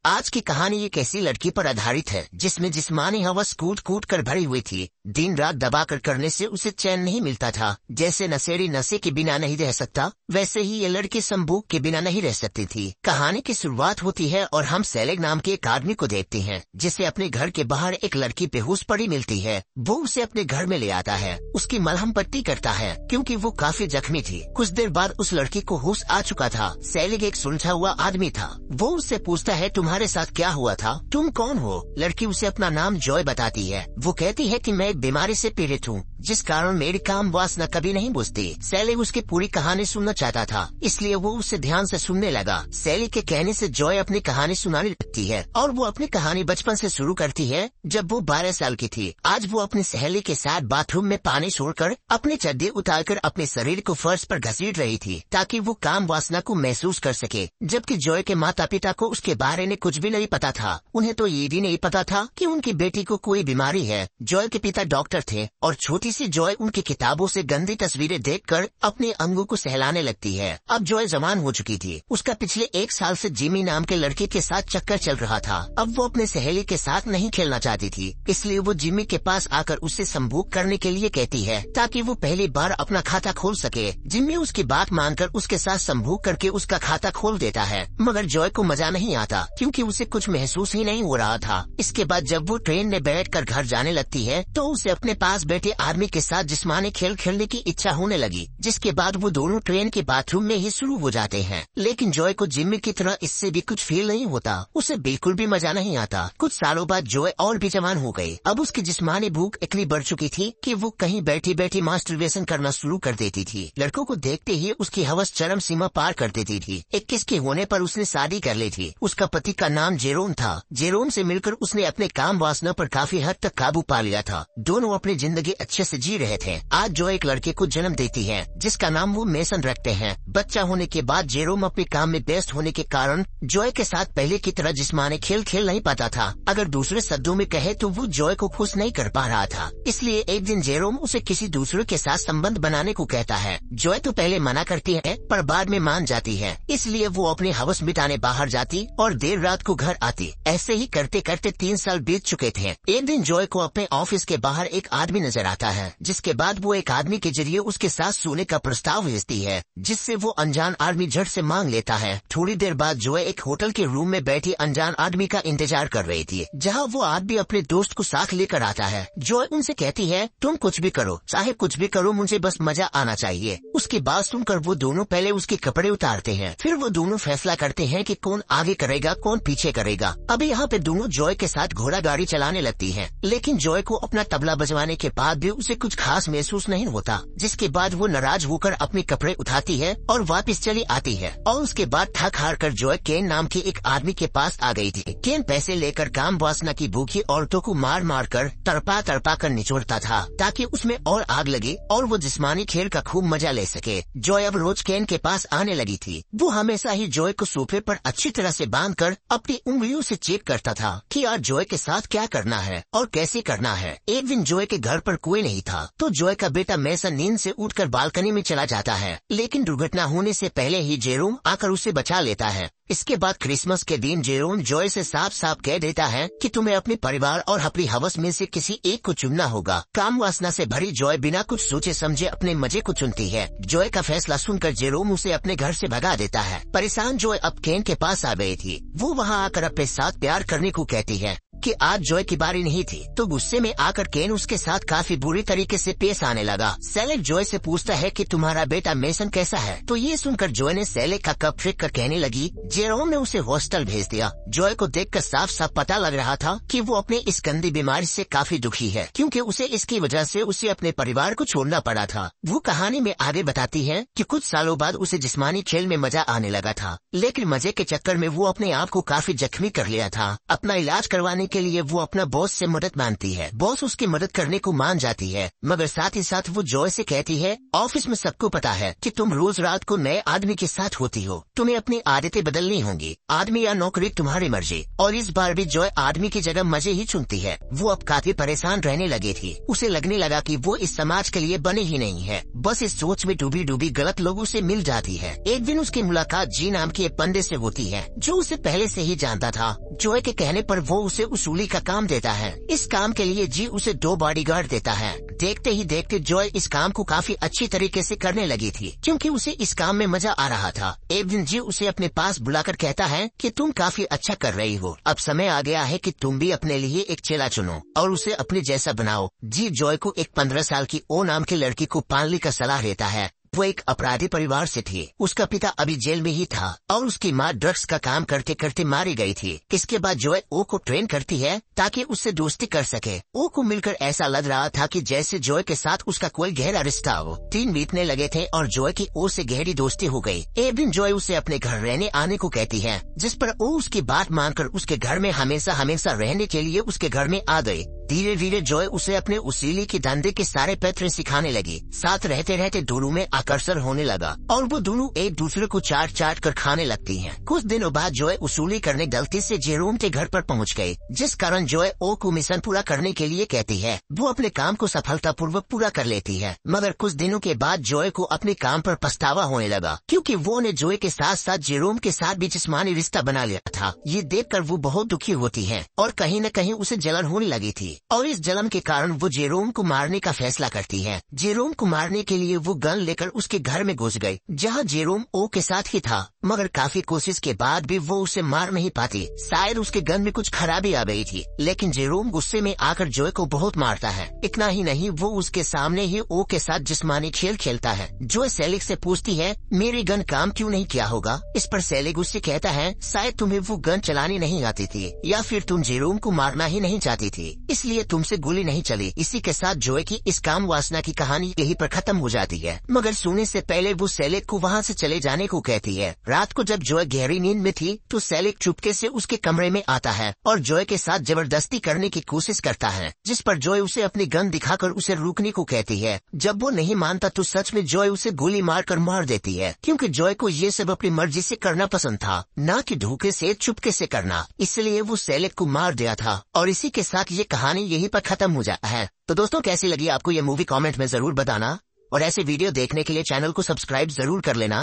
आज की कहानी एक ऐसी लड़की पर आधारित है जिसमें जिस्मानी हवस कूट कूट कर भरी हुई थी। दिन रात दबाकर करने से उसे चैन नहीं मिलता था। जैसे नशेड़ी नशे के बिना नहीं रह सकता, वैसे ही ये लड़की संभोग के बिना नहीं रह सकती थी। कहानी की शुरुआत होती है और हम सेलेग नाम के एक आदमी को देखते हैं जिसे अपने घर के बाहर एक लड़की बेहोश पड़ी मिलती है। वो उसे अपने घर में ले आता है, उसकी मलहम पट्टी करता है क्योंकि वो काफी जख्मी थी। कुछ देर बाद उस लड़की को होश आ चुका था। सेलेग एक सुलझा हुआ आदमी था। वो उससे पूछता है, तुम्हारे साथ क्या हुआ था, तुम कौन हो? लड़की उसे अपना नाम जॉय बताती है। वो कहती है कि मैं एक बीमारी से पीड़ित हूँ जिस कारण मेरी काम वासना कभी नहीं बुझती। सेलेग उसकी पूरी कहानी सुनना चाहता था, इसलिए वो उसे ध्यान से सुनने लगा। सेलेग के कहने से जॉय अपनी कहानी सुनाने लगती है और वो अपनी कहानी बचपन से शुरू करती है जब वो 12 साल की थी। आज वो अपनी सहेली के साथ बाथरूम में पानी छोड़कर अपनी चड्डी उतारकर अपने शरीर को फर्श पर घसीट रही थी ताकि वो काम वासना को महसूस कर सके। जबकि जॉय के माता पिता को उसके बारे में कुछ भी नहीं पता था। उन्हें तो ये भी नहीं पता था कि उनकी बेटी को कोई बीमारी है। जॉय के पिता डॉक्टर थे और छोटी सी जॉय उनकी किताबों से गंदी तस्वीरें देखकर अपने अंगों को सहलाने लगती है। अब जॉय जवान हो चुकी थी। उसका पिछले 1 साल से जिमी नाम के लड़के के साथ चक्कर चल रहा था। अब वो अपने सहेली के साथ नहीं खेलना चाहती थी, इसलिए वो जिमी के पास आकर उससे संभोग करने के लिए कहती है ताकि वो पहली बार अपना खाता खोल सके। जिमी उसकी बात मानकर उसके साथ संभोग करके उसका खाता खोल देता है, मगर जॉय को मजा नहीं आता क्योंकि उसे कुछ महसूस ही नहीं हो रहा था। इसके बाद जब वो ट्रेन में बैठकर घर जाने लगती है तो उसे अपने पास बैठे आदमी के साथ जिस्मानी खेल खेलने की इच्छा होने लगी, जिसके बाद वो दोनों ट्रेन के बाथरूम में ही शुरू हो जाते हैं। लेकिन जॉय को जिमी की तरह इससे भी कुछ फील नहीं होता। उसे बिल्कुल भी मजा नहीं आता। कुछ सालों बाद जॉय और भी जवान हो गई। अब उसकी जिस्मानी भूख इतनी बढ़ चुकी थी कि वो कहीं बैठी बैठी मास्टरबेशन करना शुरू कर देती थी। लड़कों को देखते ही उसकी हवस चरम सीमा पार कर देती थी। 21 के होने पर उसने शादी कर ली थी। उसका पति का नाम जेरोम था। जेरोम से मिलकर उसने अपने काम वासना पर काफी हद तक काबू पा लिया था। दोनों अपनी जिंदगी अच्छे से जी रहे थे। आज जॉय एक लड़के को जन्म देती है जिसका नाम वो मेसन रखते हैं। बच्चा होने के बाद जेरोम अपने काम में व्यस्त होने के कारण जॉय के साथ पहले की तरह जिस्मानी खेल खेल नहीं पाता था। अगर दूसरे शब्दों में कहे तो वो जॉय को खुश नहीं कर पा रहा था। इसलिए एक दिन जेरोम उसे किसी दूसरे के साथ संबंध बनाने को कहता है। जॉय तो पहले मना करती है पर बाद में मान जाती है। इसलिए वो अपनी हवस मिटाने बाहर जाती और देर रात को घर आती। ऐसे ही करते करते 3 साल बीत चुके थे। एक दिन जॉय को अपने ऑफिस के बाहर एक आदमी नजर आता है, जिसके बाद वो एक आदमी के जरिए उसके साथ सोने का प्रस्ताव भेजती है, जिससे वो अनजान आदमी झट से मांग लेता है। थोड़ी देर बाद जॉय एक होटल के रूम में बैठी अनजान आदमी का इंतजार कर रही थी, जहाँ वो आदमी अपने दोस्त को साथ लेकर आता है। जॉय उनसे कहती है, तुम कुछ भी करो, चाहे कुछ भी करो, मुझे बस मजा आना चाहिए। उसकी बात सुनकर वो दोनों पहले उसके कपड़े उतारते हैं, फिर वो दोनों फैसला करते हैं कि कौन आगे करेगा कौन पीछे करेगा। अभी यहाँ पे दोनों जॉय के साथ घोड़ा गाड़ी चलाने लगती हैं, लेकिन जॉय को अपना तबला बजवाने के बाद भी उसे कुछ खास महसूस नहीं होता। जिसके बाद वो नाराज होकर अपने कपड़े उठाती है और वापस चली आती है। और उसके बाद थक हार कर जॉय केन नाम के एक आदमी के पास आ गई थी। केन पैसे लेकर काम वासना की भूखी औरतों को मार मार कर तड़पा तड़पा कर निचोड़ता था ताकि उसमें और आग लगे और वो जिस्मानी खेल का खूब मजा ले सके। जॉय अब रोज केन के पास आने लगी थी। वो हमेशा ही जॉय को सोफे पर अच्छी तरह से बांधकर अपनी उंगलियों से चेक करता था कि आज जॉय के साथ क्या करना है और कैसे करना है। एक दिन जॉय के घर पर कोई नहीं था तो जॉय का बेटा मेसन नींद से उठकर बालकनी में चला जाता है, लेकिन दुर्घटना होने से पहले ही जेरोम आकर उसे बचा लेता है। इसके बाद क्रिसमस के दिन जेरोम जॉय से साफ साफ कह देता है कि तुम्हें अपने परिवार और अपनी हवस में से किसी एक को चुनना होगा। काम वासना से भरी जॉय बिना कुछ सोचे समझे अपने मजे को चुनती है। जॉय का फैसला सुनकर जेरोम उसे अपने घर से भगा देता है। परेशान जॉय अब केन के पास आ गई थी। वो वहाँ आकर अपने साथ प्यार करने को कहती है कि आज जॉय की बारी नहीं थी, तो गुस्से में आकर केन उसके साथ काफी बुरी तरीके से पेश आने लगा। सेलेग जॉय से पूछता है कि तुम्हारा बेटा मेसन कैसा है, तो ये सुनकर जॉय ने सेलेग का कप फेंक कर कहने लगी, जेरोम ने उसे हॉस्टल भेज दिया। जॉय को देखकर साफ साफ पता लग रहा था कि वो अपने इस गंदी बीमारी से काफी दुखी है, क्योंकि उसे इसकी वजह से उसे अपने परिवार को छोड़ना पड़ा था। वो कहानी में आगे बताती है कि कुछ सालों बाद उसे जिस्मानी खेल में मजा आने लगा था, लेकिन मजे के चक्कर में वो अपने आप को काफी जख्मी कर लिया था। अपना इलाज करवाने के लिए वो अपना बॉस से मदद मांगती है। बॉस उसकी मदद करने को मान जाती है, मगर साथ ही साथ वो जॉय से कहती है ऑफिस में सबको पता है कि तुम रोज रात को नए आदमी के साथ होती हो, तुम्हें अपनी आदतें बदलनी होंगी, आदमी या नौकरी तुम्हारी मर्जी। और इस बार भी जॉय आदमी की जगह मजे ही चुनती है। वो अब काफी परेशान रहने लगी थी। उसे लगने लगा कि वो इस समाज के लिए बने ही नहीं है। बस इस सोच में डूबी डूबी गलत लोगों से मिल जाती है। एक दिन उसकी मुलाकात जी नाम के एक बंदे से होती है जो उसे पहले से ही जानता था। जॉय के कहने पर वो उसे उसूली का काम देता है। इस काम के लिए जी उसे 2 बॉडीगार्ड देता है। देखते ही देखते जॉय इस काम को काफी अच्छी तरीके से करने लगी थी, क्योंकि उसे इस काम में मजा आ रहा था। एक दिन जी उसे अपने पास बुलाकर कहता है कि तुम काफी अच्छा कर रही हो, अब समय आ गया है कि तुम भी अपने लिए एक चेला चुनो और उसे अपने जैसा बनाओ। जी जॉय को एक 15 साल की ओ नाम की लड़की को पालने का सलाह देता है। वो एक अपराधी परिवार से थी। उसका पिता अभी जेल में ही था और उसकी माँ ड्रग्स का काम करते करते मारी गई थी। इसके बाद जॉय ओ को ट्रेन करती है ताकि उससे दोस्ती कर सके। ओ को मिलकर ऐसा लग रहा था कि जैसे जॉय के साथ उसका कोई गहरा रिश्ता हो। 3 बीतने लगे थे और जॉय की ओ से गहरी दोस्ती हो गई। एक दिन जॉय उसे अपने घर रहने आने को कहती है, जिस पर ओ उसकी बात मानकर उसके घर में हमेशा हमेशा रहने के लिए उसके घर में आ गई। धीरे धीरे जॉय उसे अपने उसीली के धंधे के सारे पैतरे सिखाने लगी। साथ रहते रहते दोनों में आकर्षण होने लगा और वो दोनों एक दूसरे को चाट चाट कर खाने लगती हैं। कुछ दिनों बाद जॉय उसूली करने गलती से जेरोम के घर पर पहुंच गई, जिस कारण जॉय ओ को मिशन पूरा करने के लिए कहती है। वो अपने काम को सफलतापूर्वक पूरा कर लेती है, मगर कुछ दिनों के बाद जॉय को अपने काम पर पछतावा होने लगा, क्योंकि वो ने जॉय के साथ साथ जेरोम के साथ भी जिस्मानी रिश्ता बना लिया था। ये देखकर वो बहुत दुखी होती है और कहीं न कहीं उसे जलन होने लगी थी और इस जलन के कारण वो जेरोम को मारने का फैसला करती है। जेरोम को मारने के लिए वो गन लेकर उसके घर में घुस गई, जहाँ जेरोम ओ के साथ ही था, मगर काफी कोशिश के बाद भी वो उसे मार नहीं पाती। शायद उसके गन में कुछ खराबी आ गई थी, लेकिन जेरोम गुस्से में आकर जॉय को बहुत मारता है। इतना ही नहीं, वो उसके सामने ही ओ के साथ जिस्मानी खेल खेलता है। जॉय सेलिक से पूछती है मेरी गन काम क्यों नहीं किया होगा। इस पर सेलिक उससे कहता है शायद तुम्हें वो गन चलानी नहीं आती थी, या फिर तुम जेरोम को मारना ही नहीं चाहती थी, इसलिए तुमसे गोली नहीं चली। इसी के साथ जॉय की इस काम वासना की कहानी यहीं पर खत्म हो जाती है। मगर सोने से पहले वो सेलिक को वहाँ से चले जाने को कहती है। रात को जब जॉय गहरी नींद में थी तो सेलिक चुपके से उसके कमरे में आता है और जॉय के साथ जबरदस्ती करने की कोशिश करता है, जिस पर जॉय उसे अपनी गन दिखाकर उसे रुकने को कहती है। जब वो नहीं मानता तो सच में जॉय उसे गोली मारकर मार देती है, क्योंकि जॉय को ये सब अपनी मर्जी से करना पसंद था, न कि धोखे से चुपके से करना। इसलिए वो सेलिक को मार दिया था और इसी के साथ ये कहानी यहीं पर खत्म हो जाता है। तो दोस्तों कैसी लगी आपको ये मूवी कमेंट में जरूर बताना और ऐसे वीडियो देखने के लिए चैनल को सब्सक्राइब जरूर कर लेना।